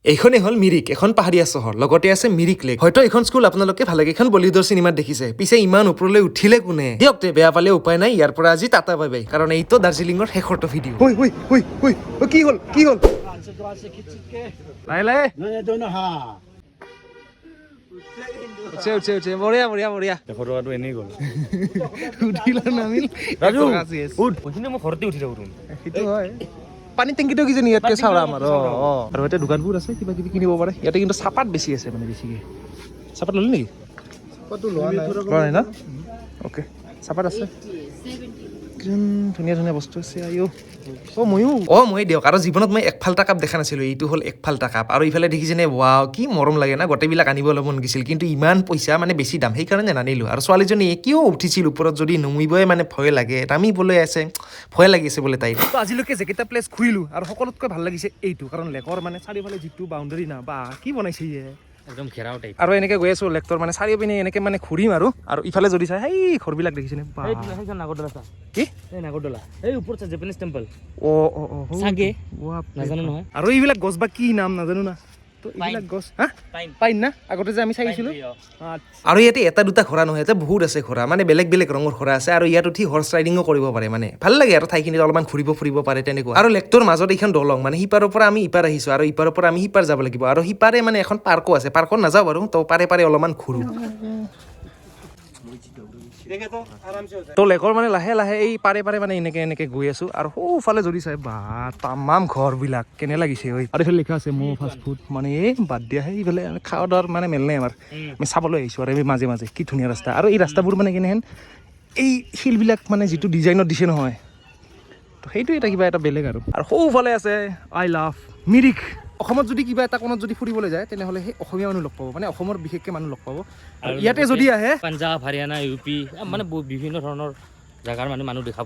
এইখনেই হ'ল মিৰিক, এখন পাহাৰীয়া চহৰ, লগতে আছে মিৰিক লেক। হয়তো এইখন স্কুল আপোনালোকে ভালেকেইখন বলিউডৰ চিনেমাত দেখিছে, পিছে ইমান ওপৰলৈ উঠিলে কোনে? দিয়ক তে, বেয়া পালে উপায় নাই, ইয়াৰ পৰা আজি টাটা বাই বাই, কাৰণ এইটো দাৰ্জিলিঙৰ শেষৰটো ভিডিঅ'। কি হ'ল? বঢ়িয়া। ফটোটো এনেই গ'ল। উঠিলা নামিল। ৰাজু, উঠ। মই ঘৰতে উঠি থাকোঁ। সেইটো হয়। পানী টেংকিটো কি জানি ইয়াতকে চাওৰা আমাৰ। আৰু ইয়াতে দোকানবোৰ আছে, কিবা কিবি কিনিব পাৰে। ইয়াতে কিন্তু চাপাত বেছি আছে, মানে বেছিকে। চাপাত ল'লি নেকি? চাপাতটো লোৱা নাই ন? অ'কে, চাপাত আছে। ধুনীয়া বস্তু আছে। মই দিয়ক, আৰু জীৱনত মই একফাল্টা কাপ দেখা নাছিলোঁ। এইটো হ'ল একফাল্টা কাপ, আৰু ইফালে দেখিছেনে? ৱাও, কি মৰম লাগে না। গোটেইবিলাক আনিবলৈ মন গৈছিল, কিন্তু ইমান পইচা, মানে বেছি দাম, সেইকাৰণে নানিলোঁ। আৰু ছোৱালীজনী কিয় উঠিছিল ওপৰত, যদি নমিবই মানে ভয় লাগে, নামিবলৈ আছে, ভয় লাগিছে বোলে তাইৰ। আজিলৈকে যেকেইটা প্লেচ ঘূৰিলোঁ, আৰু সকলোতকৈ ভাল লাগিছে এইটো, কাৰণ লেকৰ মানে চাৰিওফালে যিটো বাউণ্ডাৰী না, বা কি বনাইছে ইয়ে, একদম ঘেৰাও টাইপ। আৰু এনেকে গৈ আছো লেকটোৰ মানে চাৰিওপিনে এনেকে মানে ঘূৰিম, আৰু ইফালে যদি চাই সেই ঘৰবিলাক দেখিছেনে? নাগৰদলা চা। কি? এই নাগৰদলা, এই ওপৰত জেপানিজ টেম্পল। চাগে নাজানো নহয়। আৰু এইবিলাক গছ বা কি নাম নাজানো না। এইবিলাক গছ পাইন না, আগতে যে আমি চাইছিলো। আৰু ইয়াতে এটা দুটা ঘোঁৰা নহয়, ইয়াতে বহুত আছে ঘোঁৰা, মানে বেলেগ ৰঙৰ ঘোঁৰা আছে, আৰু ইয়াত উঠি হৰ্চ ৰাইডিঙো কৰিব পাৰে। মানে ভাল লাগে আৰু ঠাইখিনিত অলপমান ফুৰিব পাৰে তেনেকুৱা। আৰু লেকটোৰ মাজত এইখন দলং, মানে সিপাৰৰ পৰা আমি ইপাৰ আহিছো, আৰু ইপাৰৰ পৰা আমি সিপাৰ যাব লাগিব, আৰু সিপাৰে মানে এখন পাৰ্কো আছে। পাৰ্কত নাযাওঁ বাৰু, তো পাৰে অলপমান ঘূৰো। তো লেকৰ মানে লাহে এই পাৰে মানে এনেকে গৈ আছো, আৰু সোঁফালে যদি চাই বা তামাম ঘৰবিলাক কেনে লাগিছে। আৰু এইফালে লিখা আছে মৌ ফাষ্ট ফুড, মানে এই বাদ দিয়া, সেইফালে খাৱা দাৱাৰ মানে মেল নাই আমাৰ। আমি চাবলৈ আহিছোঁ, আৰু আমি মাজে কি ধুনীয়া ৰাস্তা, আৰু এই ৰাস্তাবোৰ মানে কেনেহেন, এই শিলবিলাক মানে যিটো ডিজাইনত দিছে নহয়, তো সেইটো এটা কিবা এটা বেলেগ। আৰু সোঁফালে আছে আই লাভ মিৰিক। অসমত যদি কিবা এটা কোণত যদি ফুৰিবলৈ যায়, তেনেহ'লে সেই অসমীয়া মানুহ লগ পাব, মানে অসমৰ বিশেষকৈ মানুহ লগ পাব। আৰু ইয়াতে যদি আহে পাঞ্জাৱ, হাৰিয়ানা, ইউপি, মানে বিভিন্ন ধৰণৰ জাগাৰ মানুহ দেখা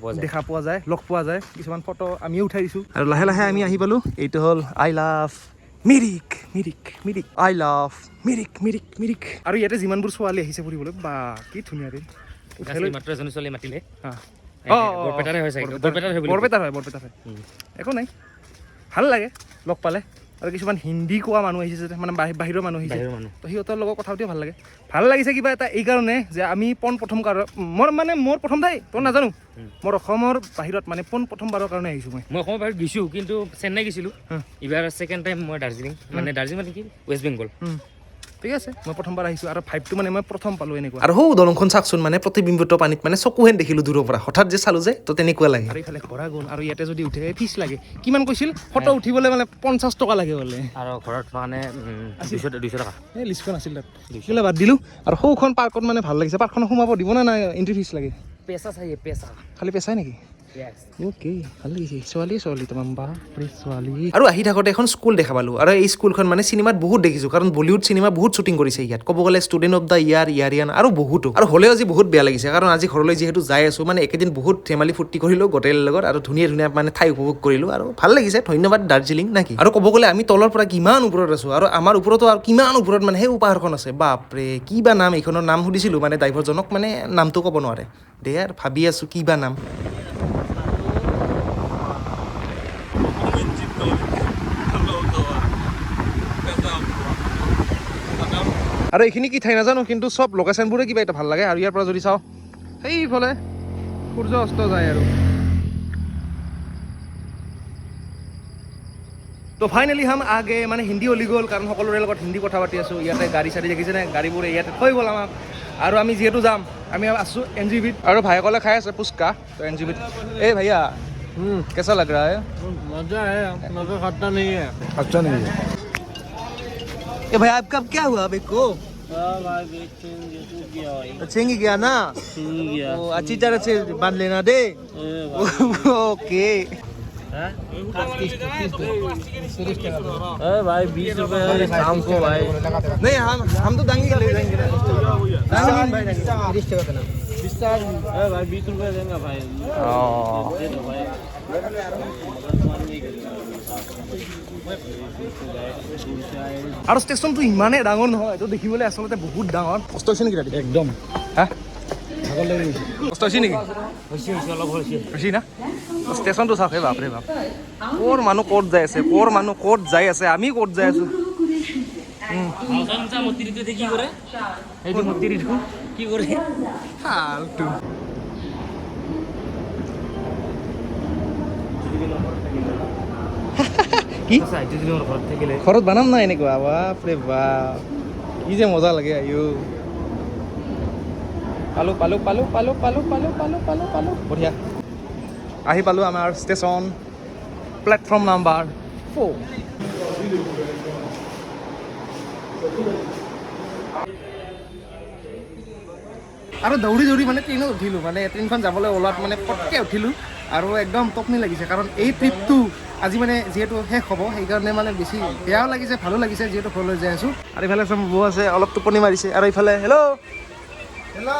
পোৱা যায়, লগ পোৱা যায়। কিছুমান ফটো আমিও উঠাই দিছোঁ, আৰু লাহে আমি আহি পালোঁ। এইটো হ'ল I love Mirik, I love Mirik. আৰু ইয়াতে যিমানবোৰ ছোৱালী আহিছে ফুৰিবলৈ, বা কি ধুনীয়া ৰে। মাত্ৰ এজনী ছোৱালী মাতিলে। বৰপেটাৰ হয়। একো নাই, ভাল লাগে লগ পালে। আৰু কিছুমান হিন্দী কোৱা মানুহ আহিছে, মানে বাহিৰৰ মানুহ আহিছে, তো সিহঁতৰ লগত কথা পাতিও ভাল লাগিছে কিবা এটা। এইকাৰণে যে আমি মোৰ প্ৰথম ঠাই তোৰ নাজানো, মোৰ অসমৰ বাহিৰত মানে প্ৰথমবাৰৰ কাৰণে আহিছোঁ। মই অসমৰ বাহিৰত গৈছোঁ, কিন্তু চেন্নাই গৈছিলোঁ। এইবাৰ ছেকেণ্ড টাইম মই দাৰ্জিলিং মানে কি ৱেষ্ট বেংগল। ঠিক আছে, মই প্ৰথমবাৰ আহিছোঁ, আৰু ভাইবটো মানে মই প্ৰথম পালোঁ এনেকুৱা। আৰু দলংখন চাওকচোন, মানে প্ৰতিবিম্বিত পানীত, মানে চকুহেন দেখিলোঁ দূৰৰ পৰা, হঠাৎ যে চালোঁ যে, তো তেনেকুৱা লাগে। আৰু ইফালে ঘোঁৰা গ'ল, আৰু ইয়াতে যদি উঠে ফিজ লাগে। কিমান কৈছিল? ফটো উঠিবলৈ মানে 50 টকা লাগে বোলে, আৰু ঘৰত মানে 200 টকা। এই লিষ্টখন আছিল তাত, দিলে বাদ দিলোঁ। আৰু সৌখন পাৰ্কত মানে ভাল লাগিছে। পাৰ্কখন সোমাব দিব নে নাই? এণ্ট্ৰি ফিজ লাগে। পেচা খালি পেচাই নেকি? অ'কে, ভাল লাগিছে। ছোৱালী তোমাৰ বাপৰে ছোৱালী। আৰু আহি থাকোঁতে এখন স্কুল দেখা পালোঁ, আৰু এই স্কুলখন মানে চিনেমাত বহুত দেখিছোঁ, কাৰণ বলিউড চিনেমা বহুত শ্বুটিং কৰিছে ইয়াত। ক'ব গ'লে ষ্টুডেণ্ট অফ দ্য ইয়াৰিয়ান আৰু বহুতো। আৰু হ'লেও আজি বহুত বেয়া লাগিছে, কাৰণ আজি ঘৰলৈ যিহেতু যাই আছোঁ, মানে একেদিন বহুত ধেমালি ফূৰ্তি কৰিলোঁ গোটেইৰ লগত, আৰু ধুনীয়া মানে ঠাই উপভোগ কৰিলোঁ, আৰু ভাল লাগিছে। ধন্যবাদ দাৰ্জিলিং নাকি। আৰু ক'ব গ'লে আমি তলৰ পৰা কিমান ওপৰত আছোঁ, আৰু আমাৰ ওপৰতো আৰু কিমান ওপৰত মানে সেই পাহাৰখন আছে। বাপৰে, কি বা নাম এইখনৰ? নাম সুধিছিলোঁ মানে ড্ৰাইভাৰজনক, মানে নামটো ক'ব নোৱাৰে। দে আৰু ভাবি আছোঁ কি বা নাম। আৰু এইখিনি কি ঠাই নাজানো, কিন্তু চব লোকেশ্যনবোৰে কিবা এটা ভাল লাগে। আৰু ইয়াৰ পৰা যদি চাওঁ, সেইফালে সূৰ্য অস্ত যায়। আৰু তো ফাইনেলি আগে মানে হিন্দী অলি গ'ল, কাৰণ সকলোৰে লগত হিন্দী কথা পাতি আছোঁ। ইয়াতে গাড়ী দেখিছেনে? গাড়ীবোৰে ইয়াতে থৈ গ'ল আমাক। আৰু আমি যিহেতু যাম, আমি আছোঁ NGBত, আৰু ভাইসকলে খাই আছে পুচকা। তো NGBত এই ভাইয়া कैसा लग रहा है? मजा है, मगर खट्टा नहीं है। ए भाई आपका क्या हुआ? देखो छेंगी गया ना, वो अच्छी तरह से बांध लेना दे। ओके भाई 20 रुपए शाम को भाई। नहीं, हम तो दांगी का ले जाएंगे ना। भाई 20 रुपए देंगे भाई। আৰু ষ্টেচনটো ইমানেই ডাঙৰ নহয়, এইটো দেখিবলৈ আচলতে বহুত ডাঙৰ। কষ্ট হৈছে নেকি ৰাতি? একদম। হা, কষ্ট হৈছে নেকি? হৈছে না? ষ্টেচনটো চাওক, বাপৰে বাপ। ক'ৰ মানুহ ক'ত যাই আছে, আমি ক'ত যাই আছোঁ। মতিৰিটোতে কি কৰে এইটো মতিৰিটো কি কৰে ফাল্টু কি ঘৰত বানাম না এনেকুৱা বাপৰে বাপ কি যে মজা লাগে আইও পালো বঢ়িয়া আহি পালোঁ আমাৰ ষ্টেচন প্লেটফৰ্ম নাম্বাৰ 4 আৰু দৌৰি মানে ট্ৰেইনত উঠিলোঁ মানে ট্ৰেইনখন যাবলৈ ওলোৱাত মানে পটকৈ উঠিলোঁ আৰু একদম তপনি লাগিছে কাৰণ এই ট্ৰিপটো আজি মানে যিহেতু শেষ হ'ব সেইকাৰণে মানে বেছি বেয়াও লাগিছে ভালো লাগিছে যিহেতু ঘৰলৈ যাই আছোঁ আৰু ইফালে চব বৌ আছে অলপ টোপনি মাৰিছে আৰু ইফালে হেল্ল'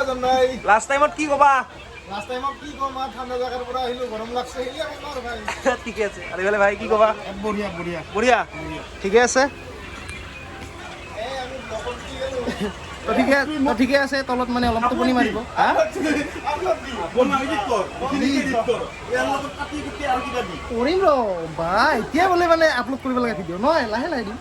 জনাই লাষ্ট টাইমত কি ক'বা লাষ্ট টাইমত কি ক'ম ঠাণ্ডা জাগাৰ পৰা আহিলোঁ গৰম লাগছে ঠিকে আছে আৰু ইফালে ভাই কি ক'বা বঢ়িয়া ঠিকে আছে ঠিকে আছে তলত মানে অলপ টোপনি মাৰিব কৰিম ৰ বা এতিয়া বোলে মানে আপলোড কৰিব লাগে ভিডিঅ' নহয় লাহে দিম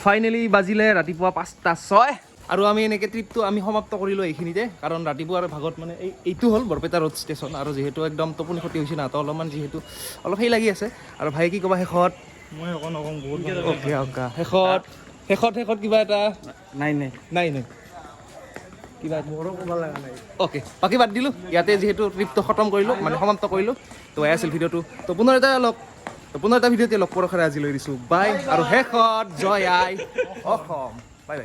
ফাইনেলি বাজিলে ৰাতিপুৱা 5:06 আৰু আমি এনেকৈ ট্ৰিপটো আমি সমাপ্ত কৰিলোঁ এইখিনিতে কাৰণ ৰাতিপুৱাৰ ভাগত মানে এইটো হ'ল বৰপেটা ৰোড ষ্টেচন আৰু যিহেতু একদম টোপনি ক্ষতি হৈছে না তো অলপমান যিহেতু অলপ সেই লাগি আছে আৰু ভাই কি ক'বা শেষত মই অকণ বহুত শেষত কিবা এটা নাই কিবা মোৰো ক'ব লগা নাই অ'কে বাকী বাদ দিলোঁ ইয়াতে যিহেতু ট্ৰিপটো খতম কৰিলোঁ মানে সমাপ্ত কৰিলোঁ তো এয়া আছিল ভিডিঅ'টো তো পুনৰ এটা ভিডিঅ'তে লগ পোৱাৰ আজিলৈ দিছোঁ বাই আৰু শেষত জয় আই অসম বাই